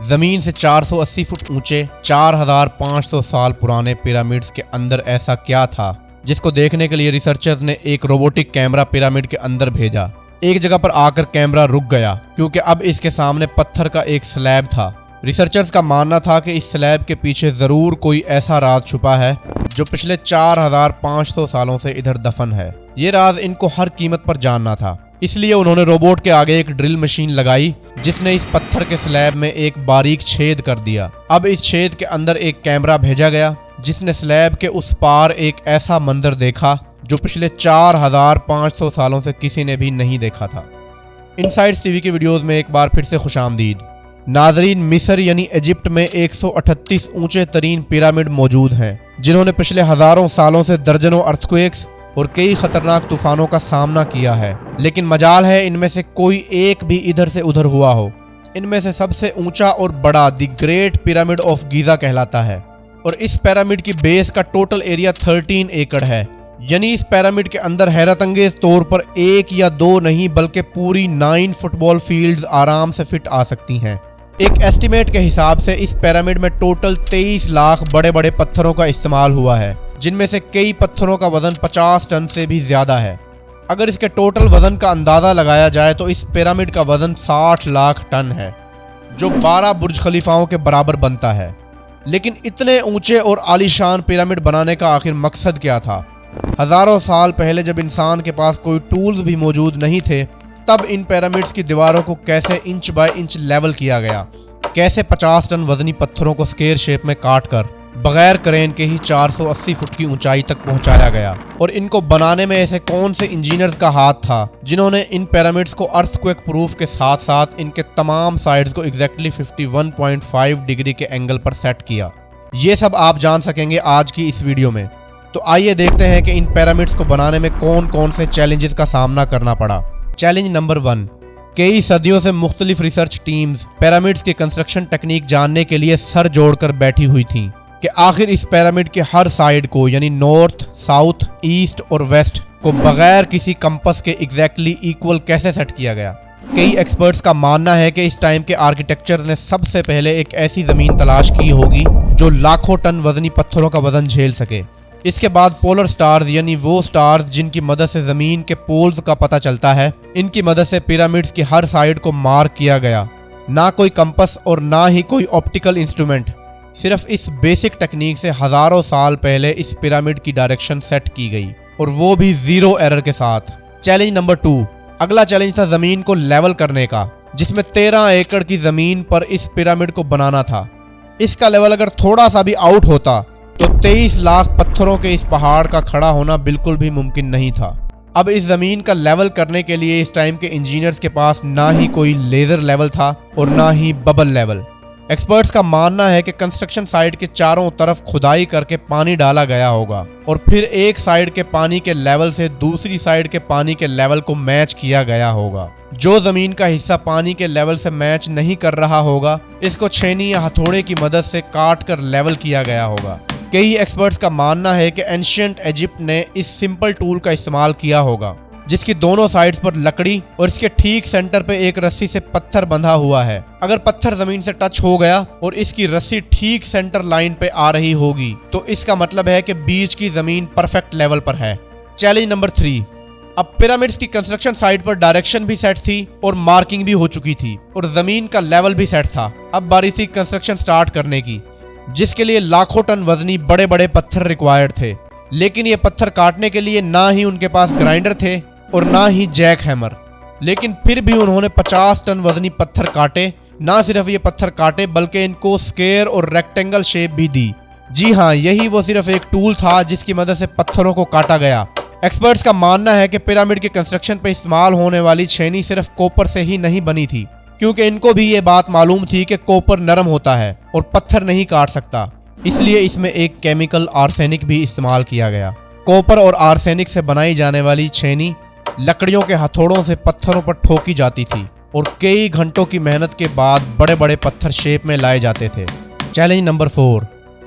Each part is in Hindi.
जमीन से 480 फुट ऊंचे 4500 साल पुराने पिरामिड्स के अंदर ऐसा क्या था जिसको देखने के लिए रिसर्चर ने एक रोबोटिक कैमरा पिरामिड के अंदर भेजा। एक जगह पर आकर कैमरा रुक गया क्योंकि अब इसके सामने पत्थर का एक स्लैब था। रिसर्चर्स का मानना था कि इस स्लैब के पीछे जरूर कोई ऐसा राज छुपा है जो पिछले 4500 सालों से इधर दफन है। ये राज इनको हर कीमत पर जानना था, इसलिए उन्होंने रोबोट के आगे एक ड्रिल मशीन लगाई जिसने इस पत्थर के स्लैब में एक बारीक छेद कर दिया। अब इस छेद के अंदर एक कैमरा भेजा गया जिसने स्लैब के उस पार एक ऐसा मंजर देखा जो पिछले 4500 सालों से किसी ने भी नहीं देखा था। इनसाइड्स टीवी की वीडियोस में एक बार फिर से खुशामदीद। नाजरीन, मिस्र यानी इजिप्ट में 138 ऊंचे तरीन पिरामिड मौजूद हैं जिन्होंने पिछले हजारों सालों से दर्जनों अर्थक्वेक्स और कई खतरनाक तूफानों का सामना किया है, लेकिन मजाल है इनमें से कोई एक भी इधर से उधर हुआ हो। इनमें से सबसे ऊंचा और बड़ा the great pyramid of Giza कहलाता है और इस पिरामिड की बेस का टोटल एरिया 13 एकड़ है। यानी इस पिरामिड के अंदर हैरत अंगेज तौर पर एक या दो नहीं बल्कि पूरी 9 फुटबॉल फील्ड्स आराम से फिट आ सकती हैं। एक एस्टिमेट के हिसाब से इस पिरामिड में टोटल 23 लाख बड़े बड़े पत्थरों का इस्तेमाल हुआ है, जिनमें से कई पत्थरों का वजन 50 टन से भी ज्यादा है। अगर इसके टोटल वजन का अंदाजा लगाया जाए तो इस पिरामिड का वजन 60 लाख टन है, जो 12 बुर्ज खलीफाओं के बराबर बनता है। लेकिन इतने ऊंचे और आलीशान पिरामिड बनाने का आखिर मकसद क्या था? हजारों साल पहले जब इंसान के पास कोई टूल्स भी मौजूद नहीं थे, तब इन पिरामिड्स की दीवारों को कैसे इंच बाय इंच लेवल किया गया? कैसे 50 टन वजनी पत्थरों को स्क्वायर शेप में काट कर बगैर क्रेन के ही 480 फुट की ऊंचाई तक पहुंचाया गया? और इनको बनाने में ऐसे कौन से इंजीनियर्स का हाथ था जिन्होंने इन पिरामिड्स को अर्थक्वेक प्रूफ के साथ साथ इनके तमाम साइड्स को एग्जैक्टली 51.5 डिग्री के एंगल पर सेट किया? ये सब आप जान सकेंगे आज की इस वीडियो में। तो आइए देखते हैं कि इन पिरामिड्स को बनाने में कौन कौन से चैलेंजेस का सामना करना पड़ा। Challenge number 1। कई सदियों से मुख्तलिफ रिसर्च टीम्स पिरामिड्स की कंस्ट्रक्शन टेक्निक जानने के लिए सर जोड़कर बैठी हुई थीं कि आखिर इस पिरामिड के हर साइड को यानी नॉर्थ, साउथ, ईस्ट और वेस्ट को बगैर किसी कंपस के एग्जैक्टली इक्वल कैसे सेट किया गया। कई एक्सपर्ट्स का मानना है कि इस टाइम के आर्किटेक्चर ने सबसे पहले एक ऐसी जमीन तलाश की होगी जो लाखों टन वजनी पत्थरों का वजन झेल सके। इसके बाद पोलर स्टार्स यानी वो स्टार्स जिनकी मदद से जमीन के पोल्स का पता चलता है, इनकी मदद से पिरामिड्स की हर साइड को मार्क किया गया। ना कोई कंपस और ना ही कोई ऑप्टिकल इंस्ट्रूमेंट, सिर्फ इस बेसिक टेक्निक से हजारों साल पहले इस पिरामिड की डायरेक्शन सेट की गई और वो भी 0 एरर के साथ। Challenge number 2। अगला चैलेंज था जमीन को लेवल करने का, जिसमें 13 एकड़ की जमीन पर इस पिरामिड को बनाना था। इसका लेवल अगर थोड़ा सा भी आउट होता तो 23 लाख पत्थरों के इस पहाड़ का खड़ा होना बिल्कुल भी मुमकिन नहीं था। अब इस जमीन का लेवल करने के लिए इस टाइम के इंजीनियर्स के पास ना ही कोई लेजर लेवल था और ना ही बबल लेवल। एक्सपर्ट्स का मानना है कि कंस्ट्रक्शन साइट के चारों तरफ खुदाई करके पानी डाला गया होगा और फिर एक साइड के पानी के लेवल से दूसरी साइड के पानी के लेवल को मैच किया गया होगा। जो जमीन का हिस्सा पानी के लेवल से मैच नहीं कर रहा होगा, इसको छेनी या हथौड़े की मदद से काट कर लेवल किया गया होगा। कई एक्सपर्ट्स का मानना है कि एंशिएंट इजिप्ट ने इस सिंपल टूल का इस्तेमाल किया होगा जिसकी दोनों साइड्स पर लकड़ी और इसके ठीक सेंटर पे एक रस्सी से पत्थर बंधा हुआ है। अगर पत्थर जमीन से टच हो गया और इसकी रस्सी ठीक सेंटर लाइन पे आ रही होगी तो इसका मतलब है कि बीच की जमीन परफेक्ट लेवल पर है। Challenge number 3। अब पिरामिड्स की कंस्ट्रक्शन साइट पर डायरेक्शन भी सेट थी और मार्किंग भी हो चुकी थी और जमीन का लेवल भी सेट था। अब बारी थी कंस्ट्रक्शन स्टार्ट करने की, जिसके लिए लाखों टन वजनी बड़े बड़े पत्थर रिक्वायर्ड थे। लेकिन ये पत्थर काटने के लिए ना ही उनके पास ग्राइंडर थे और ना ही जैक हैमर। लेकिन फिर भी उन्होंने 50 टन वजनी पत्थर काटे। ना सिर्फ ये पत्थर काटे बल्कि इनको स्क्वायर और रेक्टेंगल शेप भी दी। जी हाँ, यही वो सिर्फ एक टूल था जिसकी मदद से पत्थरों को काटा गया। एक्सपर्ट्स का मानना है कि पिरामिड के कंस्ट्रक्शन पे इस्तेमाल होने वाली छेनी सिर्फ कॉपर से ही नहीं बनी थी, क्योंकि इनको भी ये बात मालूम थी कि कॉपर नरम होता है और पत्थर नहीं काट सकता। इसलिए इसमें एक केमिकल आर्सेनिक भी इस्तेमाल किया गया। कॉपर और आर्सेनिक से बनाई जाने वाली छेनी लकड़ियों के हथौड़ों से पत्थरों पर ठोकी जाती थी और कई घंटों की मेहनत के बाद बड़े बड़े पत्थर शेप में लाए जाते थे। Challenge number 4।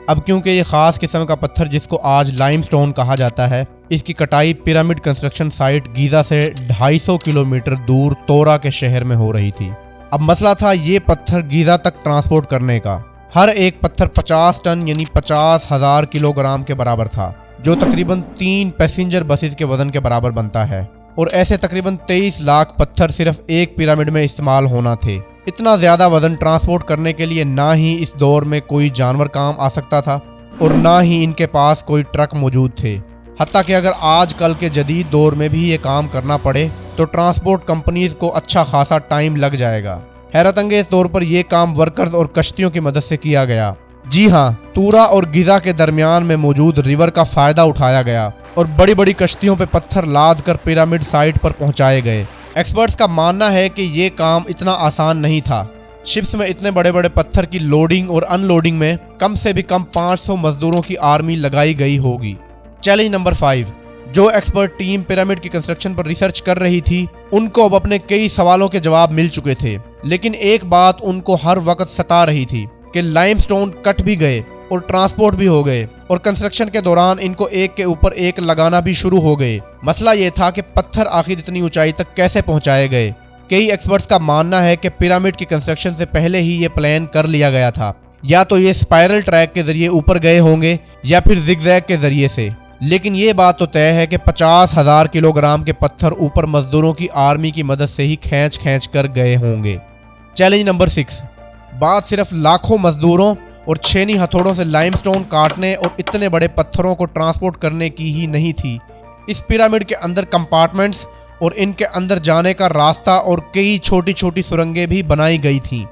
अब क्योंकि ये खास किस्म का पत्थर जिसको आज लाइमस्टोन कहा जाता है, इसकी कटाई पिरामिड कंस्ट्रक्शन साइट गीजा से 250 किलोमीटर दूर तोरा के शहर में हो रही थी। अब मसला था ये पत्थर गीज़ा तक ट्रांसपोर्ट करने का। हर एक पत्थर 50 टन यानी 50,000 किलोग्राम के बराबर था, जो तकरीबन 3 पैसेंजर बसेस के वजन के बराबर बनता है। और ऐसे तकरीबन 23 लाख पत्थर सिर्फ एक पिरामिड में इस्तेमाल होना थे। इतना ज़्यादा वजन ट्रांसपोर्ट करने के लिए ना ही इस दौर में कोई जानवर काम आ सकता था और ना ही इनके पास कोई ट्रक मौजूद थे। हत्ता कि अगर आजकल के जदीद दौर में भी ये काम करना पड़े तो ट्रांसपोर्ट कंपनीज को अच्छा खासा टाइम लग जाएगा। हैरत अंगेज तौर पर यह काम वर्कर्स और कश्तियों की मदद से किया गया। जी हाँ, तूरा और गिजा के दरमियान में मौजूद रिवर का फायदा उठाया गया और बड़ी बड़ी कश्तियों पे पत्थर लाद कर पिरामिड साइट पर पहुंचाए गए। एक्सपर्ट्स का मानना है कि ये काम इतना आसान नहीं था। शिप्स में इतने बड़े बड़े पत्थर की लोडिंग और अनलोडिंग में कम से भी कम 500 मजदूरों की आर्मी लगाई गई होगी। Challenge number 5। जो एक्सपर्ट टीम पिरामिड की कंस्ट्रक्शन पर रिसर्च कर रही थी, उनको अब अपने कई सवालों के जवाब मिल चुके थे, लेकिन एक बात उनको हर वक्त सता रही थी कि लाइमस्टोन कट भी गए और ट्रांसपोर्ट भी हो गए और कंस्ट्रक्शन के दौरान इनको एक के ऊपर एक लगाना भी शुरू हो गए। मसला ये था कि पत्थर आखिर इतनी ऊंचाई तक कैसे पहुंचाए गए। कई एक्सपर्ट्स का मानना है कि पिरामिड की कंस्ट्रक्शन से पहले ही ये प्लान कर लिया गया था। या तो ये स्पाइरल ट्रैक के जरिए ऊपर गए होंगे या फिर जिगजैग के जरिए से, लेकिन ये बात तो तय है कि 50,000 किलोग्राम के पत्थर ऊपर मजदूरों की आर्मी की मदद से ही खींच कर गए होंगे। Challenge number 6। बात सिर्फ लाखों मजदूरों और छेनी हथौड़ों से लाइमस्टोन काटने और इतने बड़े पत्थरों को ट्रांसपोर्ट करने की ही नहीं थी। इस पिरामिड के अंदर कंपार्टमेंट्स और इनके अंदर जाने का रास्ता और कई छोटी छोटी सुरंगें भी बनाई गई थीं।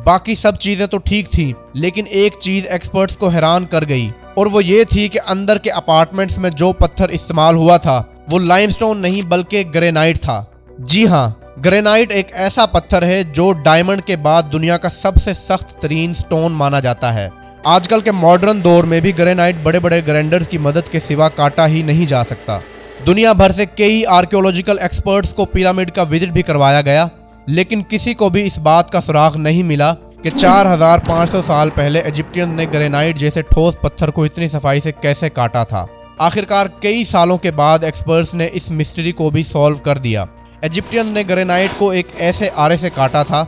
बाकी सब चीज़ें तो ठीक थी, लेकिन एक चीज़ एक्सपर्ट्स को हैरान कर गई और वो ये थी कि अंदर के अपार्टमेंट्स में जो पत्थर इस्तेमाल हुआ था वो लाइमस्टोन नहीं बल्कि ग्रेनाइट था। जी हाँ, ग्रेनाइट एक ऐसा पत्थर है जो डायमंड के बाद दुनिया का सबसे सख्त तरीन स्टोन माना जाता है। आजकल के मॉडर्न दौर में भी ग्रेनाइट बड़े बड़े ग्राइंडर्स की मदद के सिवा काटा ही नहीं जा सकता। दुनिया भर से कई आर्कियोलॉजिकल एक्सपर्ट्स को पिरामिड का विजिट भी करवाया गया, लेकिन किसी को भी इस बात का सुराग नहीं मिला कि 4500 साल पहले इजिप्टियन ने ग्रेनाइट जैसे ठोस पत्थर को इतनी सफाई से कैसे काटा था। आखिरकार कई सालों के बाद एक्सपर्ट्स ने इस मिस्ट्री को भी सॉल्व कर दिया। इजिप्टियन ने ग्रेनाइट को एक ऐसे आरे से काटा था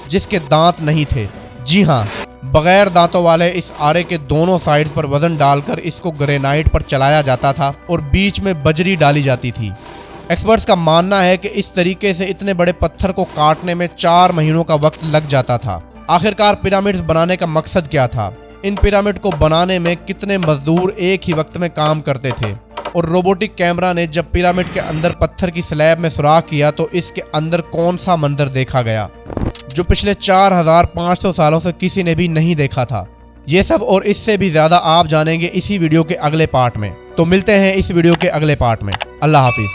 जिसके दांत नहीं थे। जी हाँ, बगैर दांतों वाले इस आरे के दोनों साइड्स पर वजन डालकर इसको ग्रेनाइट पर चलाया जाता था और बीच में बजरी डाली जाती थी। एक्सपर्ट्स का मानना है कि इस तरीके से इतने बड़े पत्थर को काटने में 4 महीनों का वक्त लग जाता था। आखिरकार पिरामिड्स बनाने का मकसद क्या था? इन पिरामिड को बनाने में कितने मजदूर एक ही वक्त में काम करते थे? और रोबोटिक कैमरा ने जब पिरामिड के अंदर पत्थर की स्लैब में सुराख किया तो इसके अंदर कौन सा मंजर देखा गया जो पिछले 4500 सालों से किसी ने भी नहीं देखा था? ये सब और इससे भी ज्यादा आप जानेंगे इसी वीडियो के अगले पार्ट में। तो मिलते हैं इस वीडियो के अगले पार्ट में। अल्लाह हाफिज।